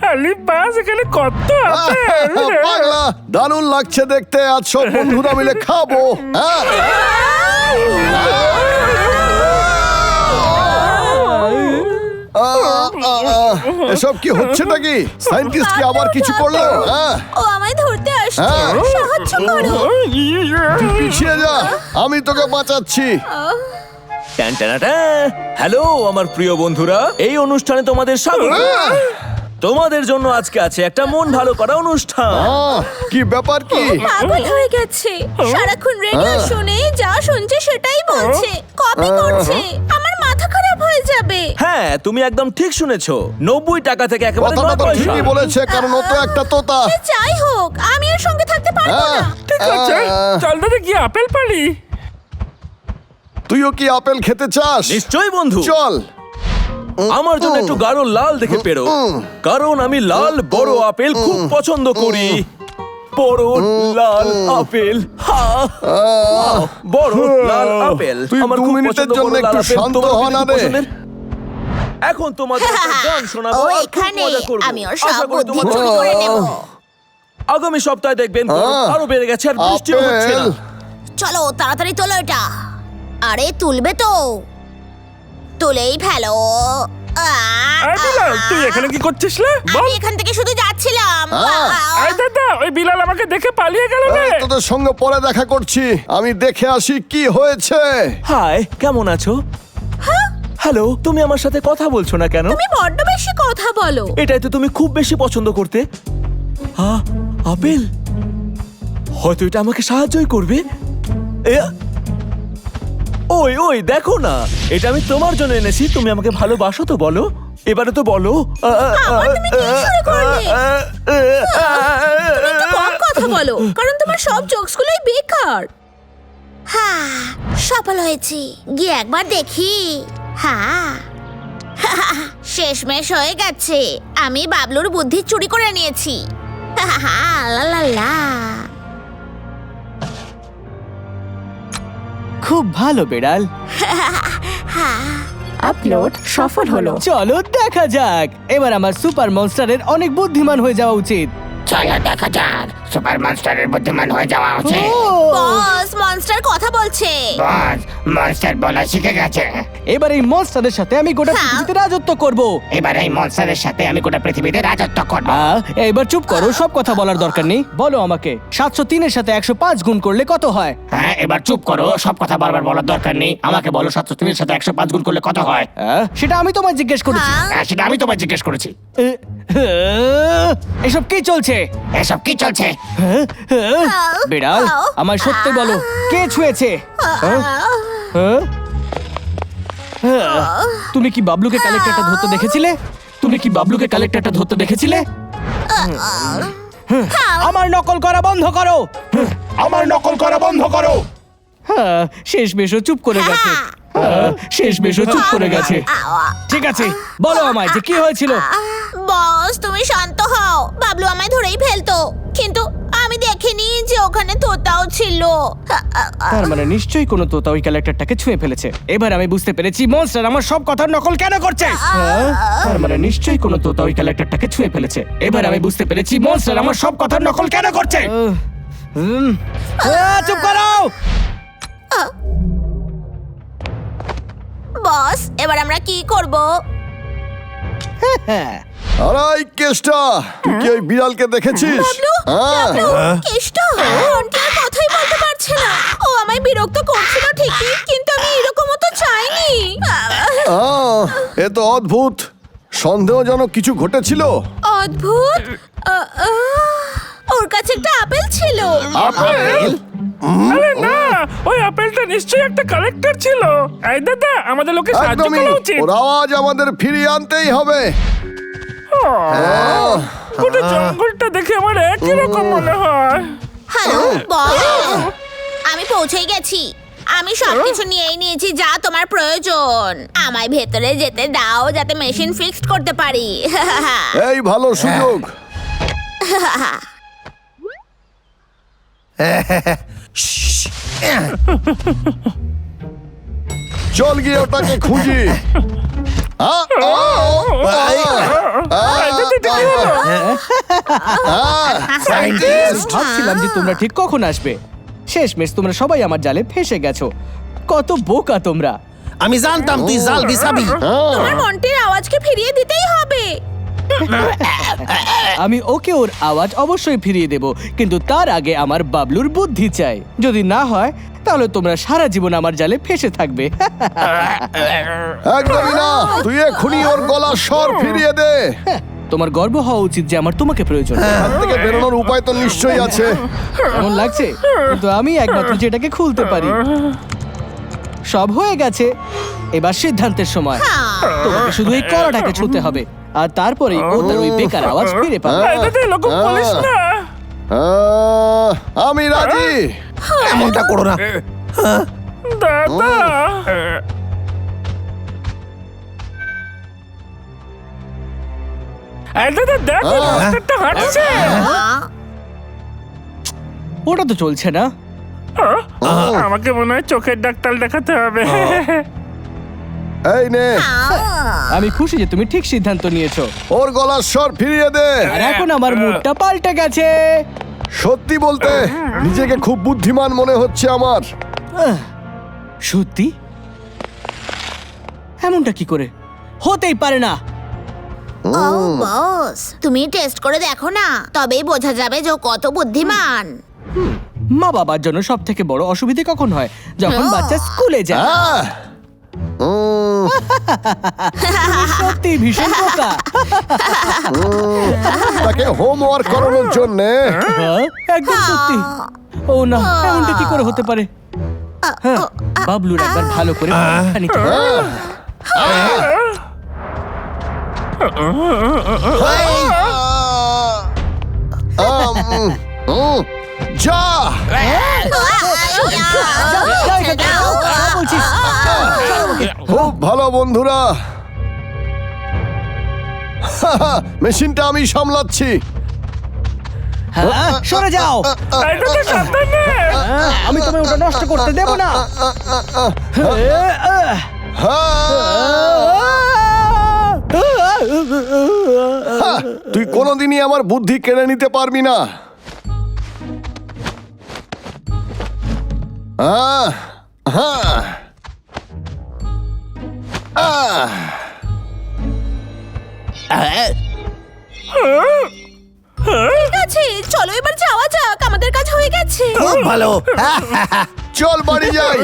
আলি বাস এখানে কত আপেল। পাগলা, দারুণ লাগছে দেখতে। আজ সব বন্ধুরা মিলে খাবো। এসব কি হচ্ছে নাকি? সায়েন্টিস্ট কি আবার কিছু করলো? ও আমায় ধরতে আসছে, সাহায্য করো। তুই পিছিয়ে যা, আমি তোকে বাঁচাচ্ছি। হ্যালো আমার প্রিয় বন্ধুরা, এই অনুষ্ঠানে তোমাদের স্বাগত। তোমাদের জন্য আজকে আছে একটা মন ভালো করা অনুষ্ঠান। কি ব্যাপার কি? পাগল হয়ে গেছে, সারাক্ষণ রেডিও শুনে যা শুনছে সেটাই বলছে, কপি করছে। আমার মাথা খারাপ হয়ে যাবে। হ্যাঁ, তুমি একদম ঠিক শুনেছো। 90 টাকা থেকে একেবারে কথাটা 9 তো পয়সা। ঠিকই বলেছে, কারণ ও তো একটা তোতা। সে যাই হোক, আমি এর সঙ্গে থাকতে পারবো না। ঠিক আছে, চল দাদা গিয়ে আপেল পারি। তুইও কি আপেল খেতে চাস? নিশ্চয়ই বন্ধু, চল। আমার জন্য একটু গাঢ় লাল দেখে পেরো, কারণ আমি লাল বড় আপেল খুব পছন্দ করি। বড় লাল আপেল, বড় লাল আপেল তুই আমার 2 খুব মিনিটের পছন্দ। জন্য বড় লাল একটু আপেল শান্ত তোমার হ কি না খুব রে। পছন্দের? এখন তোমাদের একটা গান শোনাবো, ও আর খুব এখানে, মজা করবো। আমি ওর আশা সব করি বুদ্ধি তোমাদের চুরি করে নেব। আগামী সপ্তাহে দেখবেন গরম আরো বেড়ে গেছে আর বৃষ্টিও হচ্ছে না। আপেল। চলো তাড়াতাড়ি তোলো এটা। আরে তুলবে তো, তুলেই ফেলো। আয় বিলাল, তুই এখানে কি করছিস রে? বল। আমি এখান থেকে শুধু যাচ্ছিলাম। আয় দাদা, ওই বিলাল আমাকে দেখে পালিয়ে গেল রে। তোদের সঙ্গে পরে দেখা করছি, আমি দেখে আসি কি হয়েছে। হাই, কেমন আছো? হ্যালো, তুমি আমার সাথে কথা বলছো না কেন? তুমি বড্ড বেশি কথা বলো। এটাই তো তুমি খুব বেশি পছন্দ করতে। আপেল, হয়তো এটা আমাকে সাহায্যই করবে। ওই ওই দেখো না, এটা আমি তোমার জন্য এনেছি। তুমি আমাকে ভালোবাসো তো বলো, এবারে তো বলো। আবার তুমি কি শুরু করলে? তুমি একটু কম কথা বলো, কারণ তোমার সব জোকসগুলোই বেকার। হ্যাঁ, সফল হয়েছি। গিয়ে একবার দেখি। হ্যাঁ, শেষমেশ হয়ে গেছে। আমি বাবলুর বুদ্ধি চুরি করে নিয়েছি। লা লা লা। খুব ভালো বেড়াল। আপলোড সফল হলো। চলো দেখা যাক, এবার আমার সুপার মনস্টারের অনেক বুদ্ধিমান হয়ে যাওয়া উচিত। চলো দেখা যাক সুপার মনস্টারের বুদ্ধিমান হয়ে যাওয়া উচিত। বস, মনস্টার কথা বলছে। বস, মনস্টার বলা শিখে গেছে। এবার এই মনস্টারের সাথে আমি গোটা পৃথিবীতে রাজত্ব করব। এবার এই মনস্টারের সাথে আমি গোটা পৃথিবীতে রাজত্ব করব। এবার চুপ করো, সব কথা বলার দরকার নেই। বলো আমাকে, 703 এর সাথে 105 গুণ করলে কত হয়? হ্যাঁ, এবার চুপ করো, সব কথা বারবার বলার দরকার নেই। আমাকে বলো 703 এর সাথে 105 গুণ করলে কত হয়? সেটা আমি তোমায় জিজ্ঞেস করেছি। হ্যাঁ, সেটা আমি তোমায় জিজ্ঞেস করেছি। এসব কি চলছে? এসব কি চলছে? বিড়াল, আমায় সত্যি বলো, কে ছুঁয়েছে? হ্যাঁ? তুমি কি বাবলুকে কালেক্টরটা ধরতে দেখেছিলে? তুমি কি বাবলুকে কালেক্টরটা ধরতে দেখেছিলে? আমার নকল করা বন্ধ করো। আমার নকল করা বন্ধ করো। শেষ বেশও চুপ করে গেছে। শেষ বেশও চুপ করে গেছে। ঠিক আছে, বলো আমায় যে কি হয়েছিল। বস, তুমি শান্ত হও। বাবলু আমায় ধরেই ফেলতো, কিন্তু আমি দেখিনি যে ওখানে তোতাও ছিল। তার মানে নিশ্চয়ই কোনো তোতা ওই ক্যারেক্টারটাকে ছুঁয়ে ফেলেছে। এবার আমি বুঝতে পেরেছি মনস্টার আমার সব কথার নকল কেন করছে। তার মানে নিশ্চয়ই কোনো তোতা ওই ক্যারেক্টারটাকে ছুঁয়ে ফেলেছে। এবার আমি বুঝতে পেরেছি মনস্টার আমার সব কথার নকল কেন করছে। চুপ করো। বস, এবার আমরা কি করব? আরে কেষ্টা, তুই কি ওই বিড়ালকে দেখেছিস? কেষ্ট ফোনটা কথাই বলতে পারছে না। ও আমায় বিরক্ত করছিল ঠিকই, কিন্তু আমি এরকমও তো চাইনি। এ তো অদ্ভুত, সন্দেহজনক কিছু ঘটেছিল। অদ্ভুত। ওর কাছে একটা আপেল ছিল। আপেল? আরে না, ওই আপেলটা নিশ্চয়ই একটা কালেক্টর ছিল। এই দাদা, আমাদের লোকে সাহায্য একদমই, করা উচিত। ওর আওয়াজ আমাদের ফিরিয়ে আনতেই হবে। পুরো জঙ্গলটা দেখে আমার একই রকম মনে হয়। হ্যালো বস, আমি পৌঁছেই গেছি। আমি সবকিছু নিয়েই নিয়েছি যা তোমার প্রয়োজন। আমায় ভেতরে যেতে দাও যাতে মেশিন ফিক্সড করতে পারি। এই ভালো সুযোগ। চল গিয়ে ওটাকে খুঁজি। এটা কি হলো? সায়েন্টিস্ট ভাবছিলাম যে তোমরা ঠিক কখন আসবে। শেষমেশ তোমরা সবাই আমার জালে ফেসে গেছো। কত বোকা তোমরা। আমি জানতাম তুই জাল বিছাবি। তোমার মন্টির আওয়াজকে ফিরিয়ে দিতেই হবে। আমি ওকে ওর আওয়াজ অবশ্যই ফিরিয়ে দেব, কিন্তু তার আগে আমার বাবলুর বুদ্ধি চাই। যদি না হয় তাহলে তোমরা সারা জীবন আমার জালে ফেসে থাকবে। একদমই না, তুই এক্ষুনি ওর গলার স্বর ফিরিয়ে দে। তোমার গর্ব হওয়া উচিত যে আমার তোমাকে প্রয়োজন। এখান থেকে বেরোনোর উপায় তো নিশ্চয়ই আছে। এমন লাগছে, কিন্তু আমি একমাত্র যেটাকে খুলতে পারি। সব হয়ে গেছে, এবার সিদ্ধান্তের সময়। তোমাকে শুধু এই কলাটাকে ছুঁতে হবে, আর তারপরেই ও তার ওই বেকার আওয়াজ ফিরে পাবে। এই দাদা এরকম বলিস না। আমি রাজি। এমনটা করো না। দাদা এই দাদা দেখো মাস্টারটা হাঁটছে। ওটা তো চলছে না। আমাকে মনে হয় চোখের ডাক্তার দেখাতে হবে। এই নে, আমি খুশি যে তুমি ঠিক সিদ্ধান্ত নিয়েছো, ওর গলার স্বর ফিরিয়ে দে। আর এখন আমার মুডটা পাল্টে গেছে। সত্যি বলতে নিজেকে খুব বুদ্ধিমান মনে হচ্ছে আমার। সত্যি? এমনটা কি করে হতেই পারে না। ও বস, তুমি টেস্ট করে দেখো না, তবেই বোঝা যাবে যে ও কত বুদ্ধিমান। মা বাবার জন্য সব থেকে বড় অসুবিধে কখন হয়? যখন বাচ্চা স্কুলে যায়। আহ! সত্যি ভীষণ বোকা। তাকে হোমওয়ার্ক করানোর জন্য হ্যাঁ, একদম সত্যি। ও না, এমনটা কি করে হতে পারে? হ্যাঁ, বাবলুর একবার ভালো করে পরীক্ষা নিতে হবে। যা বলছি, খুব ভালো বন্ধুরা। মেশিনটা আমি সামলাচ্ছি। হ্যাঁ, সরে যাও। এই দাদা সাবধানে। আমি তোমায় ওটা নষ্ট করতে দেব না। তুই কোনোদিনই আমার বুদ্ধি কেড়ে নিতে পারবি না। আহ, হ্যাঁ। আহ, ঠিক আছে, চলো এবার যাওয়া যাক, আমাদের কাজ হয়ে গেছে। খুব ভালো। চল বাড়ি যাই।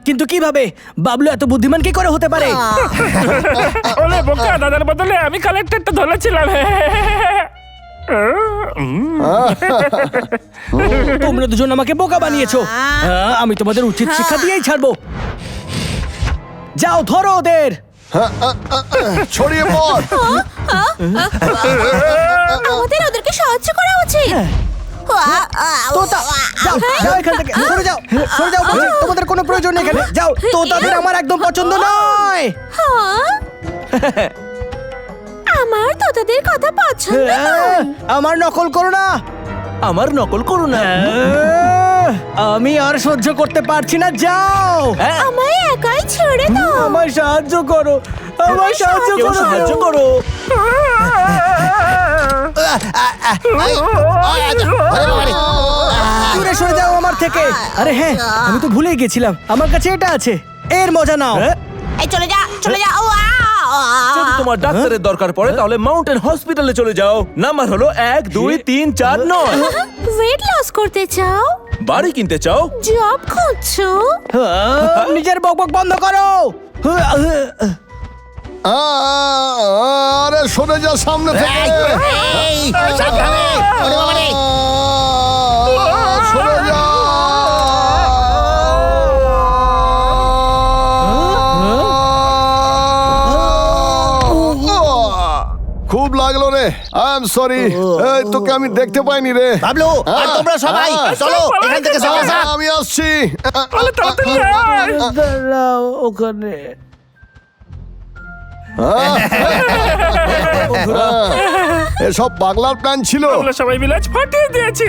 কিন্তু কিভাবে? বাবলু এত বুদ্ধিমান কি করে হতে পারে? ওলে বোকা, দাদার বদলে আমি কালেক্টরটা ধরেছিলাম। তোমরা দুজন আমাকে বোকা বানিয়েছো। হ্যাঁ, আমি তোমাদের উচিত শিক্ষা দিয়েই ছাড়বো। যাও, ধরো ওদের। ছড়িয়ে পড়। আমাদের ওদেরকে সাহায্য করা উচিত। তোতা, যাও, যাও এখান থেকে। সরে যাও, সরে যাও বলছি। তোমাদের কোনো প্রয়োজন নেই এখানে। যাও, তোতাদের আমার একদম পছন্দ নয়। হ্যাঁ? আমার তো তোদের কথা পছন্দ নয়। আমার নকল করো না। আমার নকল করো না। আমি আর সহ্য করতে পারছি না। যাও, আমায় একাই ছেড়ে দাও। আমায় সাহায্য করো। আমায় সাহায্য কেউ করো। সাহায্য করো। দূরে সরে যাও আমার থেকে। আরে হ্যাঁ, আমি তো ভুলেই গেছিলাম, আমার কাছে এটা আছে। এর মজা নাও। এই চলে যা, চলে যা। যদি তোমার ডাক্তারের দরকার পড়ে তাহলে মাউন্টেন হসপিটালে চলে যাও। নাম্বার হলো 1 2 3 4 9। ওয়েট লস করতে চাও? বাড়ি কিনতে চাও? জব খুঁজছো? নিজের বকবক বন্ধ করো। আরে সরে যা সামনে থেকে। এই, সাবধানে। ওরে বাবা রে। সরে যা। খুব লাগলো রে। I am sorry. এই তোকে আমি দেখতে পাইনি রে। বাবলু, আর তোমরা সবাই চলো এখান থেকে যাওয়া যাক। আমি আসছি। ওলে তাড়াতাড়ি আয়। দাঁড়াও ওখানে। এসব পাগলার প্ল্যান ছিল। আমরা সবাই মিলে আজ ফাটিয়ে দিয়েছি।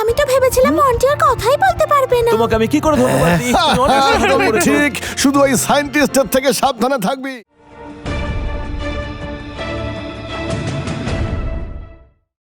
আমি তো ভেবেছিলাম মন্টি আর কথাই বলতে পারবে না। তোমাকে আমি কি করে ধন্যবাদ দিই? তুমি অনেক সুন্দর একদমই করেছো। ঠিক, শুধু ওই সায়েন্টিস্টের থেকে সাবধানে থাকবি।